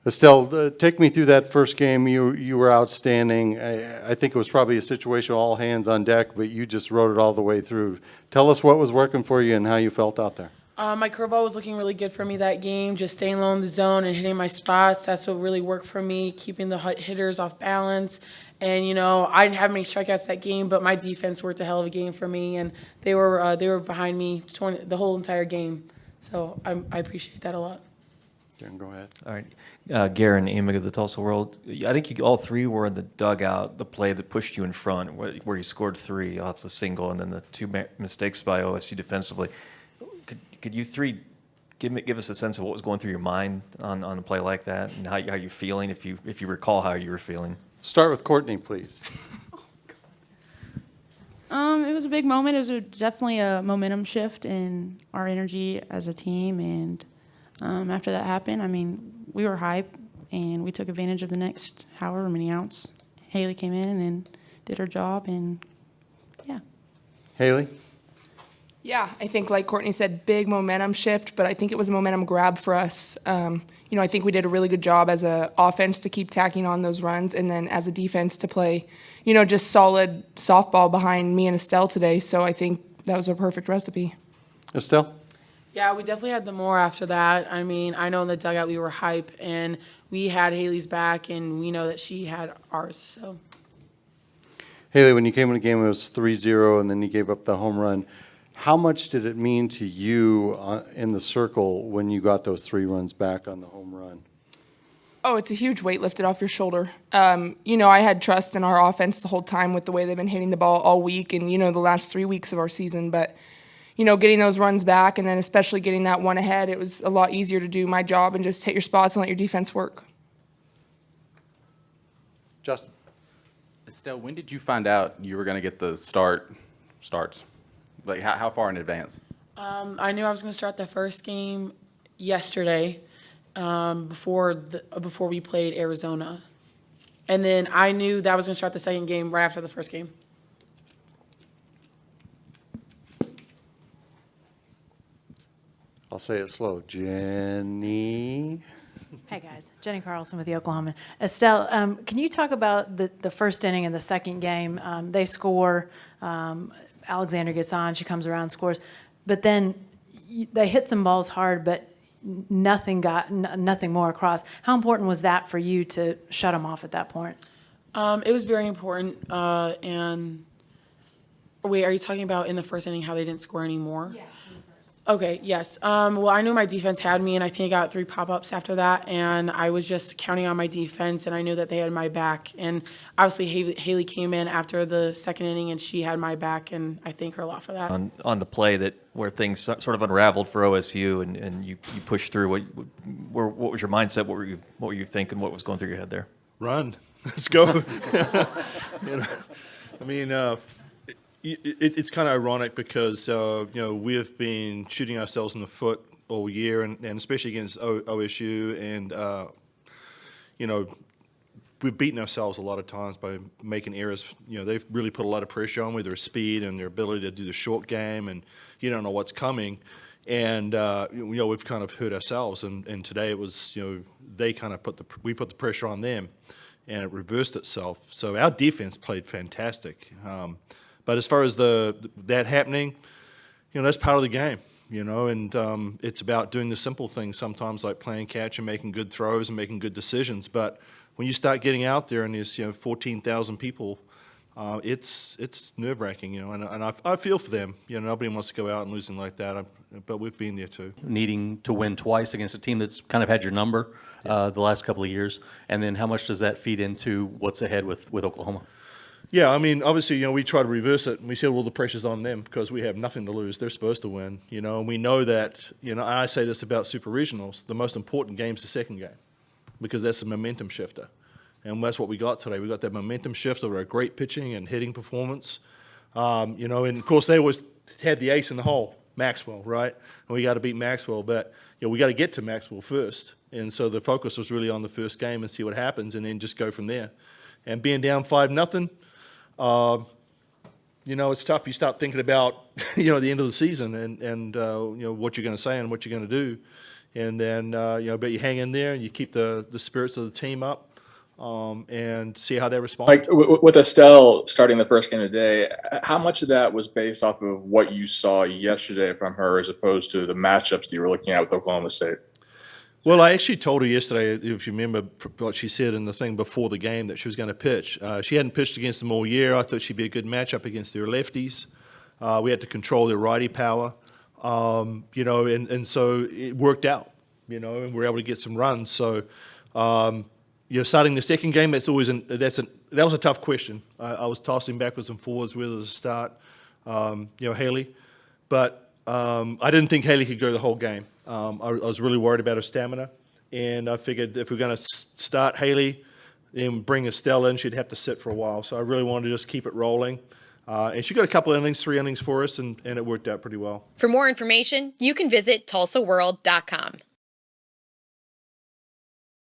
Estelle, take me through that first game. You were outstanding. I think it was probably a situation all hands on deck, but you just rode it all the way through. Tell us what was working for you and how you felt out there. My curveball was looking really good for me that game, just staying low in the zone and hitting my spots. That's what really worked for me, keeping the hitters off balance. And, I didn't have many strikeouts that game, but my defense worked a hell of a game for me, and they were behind me the whole entire game. So I appreciate that a lot. Darren, go ahead. All right. Garen, Amick of the Tulsa World. I think you all three were in the dugout, the play that pushed you in front, where you scored 3 off the single, and then the 2 mistakes by OSU defensively. Could you three give us a sense of what was going through your mind on a play like that, and how you're feeling, if you recall how you were feeling? Start with Courtney, please. It was a big moment. It was definitely a momentum shift in our energy as a team, and after that happened, we were hyped, and we took advantage of the next however many outs. Hailey came in and did her job, and yeah. Hailey? Yeah, I think, like Courtney said, big momentum shift, but I think it was a momentum grab for us. I think we did a really good job as an offense to keep tacking on those runs, and then as a defense to play, just solid softball behind me and Estelle today. So I think that was a perfect recipe. Estelle? Yeah, we definitely had the more after that. I know in the dugout we were hype, and we had Hailey's back, and we know that she had ours. So, Hailey, when you came in the game, it was 3-0, and then you gave up the home run. How much did it mean to you in the circle when you got those 3 runs back on the home run? Oh, it's a huge weight lifted off your shoulder. I had trust in our offense the whole time with the way they've been hitting the ball all week and, the last 3 weeks of our season. But, getting those runs back and then especially getting that one ahead, it was a lot easier to do my job and just hit your spots and let your defense work. Justin? Estelle, when did you find out you were going to get the starts? Like, how far in advance? I knew I was going to start the first game yesterday before we played Arizona. And then I knew that I was going to start the second game right after the first game. I'll say it slow. Jenny? Hey, guys. Jenny Carlson with the Oklahoman. Estelle, can you talk about the first inning and the second game? They score. Alexander gets on. She comes around, scores. But then they hit some balls hard, but nothing more across. How important was that for you to shut them off at that point? It was very important. And wait, are you talking about in the first inning how they didn't score anymore? Yeah. Okay, yes. Well, I knew my defense had me, and I think I got 3 pop-ups after that, and I was just counting on my defense, and I knew that they had my back. And obviously, Hailey came in after the second inning, and she had my back, and I thank her a lot for that. On the play where things sort of unraveled for OSU, and you pushed through, what was your mindset? What were you thinking? What was going through your head there? Run. Let's go. It's kind of ironic because we have been shooting ourselves in the foot all year, and especially against OSU, and we've beaten ourselves a lot of times by making errors. They've really put a lot of pressure on with their speed and their ability to do the short game, and you don't know what's coming. And we've kind of hurt ourselves. And today it was they kind of we put the pressure on them, and it reversed itself. So our defense played fantastic. But as far as that happening, that's part of the game, and it's about doing the simple things sometimes, like playing catch and making good throws and making good decisions. But when you start getting out there and there's 14,000 people, it's nerve-wracking, and I feel for them. Nobody wants to go out and losing like that, but we've been there too. Needing to win twice against a team that's kind of had your number the last couple of years, and then how much does that feed into what's ahead with Oklahoma? Yeah, obviously, we try to reverse it, and we say, well, the pressure's on them because we have nothing to lose. They're supposed to win, and we know that, I say this about Super Regionals, the most important game's the second game because that's a momentum shifter, and that's what we got today. We got that momentum shifter with a great pitching and hitting performance, and, of course, they always had the ace in the hole, Maxwell, right? And we got to beat Maxwell, but, we got to get to Maxwell first, and so the focus was really on the first game and see what happens and then just go from there. And being down 5-0, it's tough. You start thinking about, the end of the season and what you're going to say and what you're going to do. And then, but you hang in there and you keep the spirits of the team up and see how they respond. Like with Estelle starting the first game today, how much of that was based off of what you saw yesterday from her as opposed to the matchups that you were looking at with Oklahoma State? Well, I actually told her yesterday, if you remember what she said in the thing before the game, that she was going to pitch. She hadn't pitched against them all year. I thought she'd be a good matchup against their lefties. We had to control their righty power, and so it worked out, and we were able to get some runs. So, starting the second game, that was a tough question. I was tossing backwards and forwards whether to start, Hailey, but I didn't think Hailey could go the whole game. I was really worried about her stamina, and I figured if we're going to start Hailey and bring Estelle in, she'd have to sit for a while. So I really wanted to just keep it rolling. And she got a couple of innings, 3 innings for us, and it worked out pretty well. For more information, you can visit TulsaWorld.com.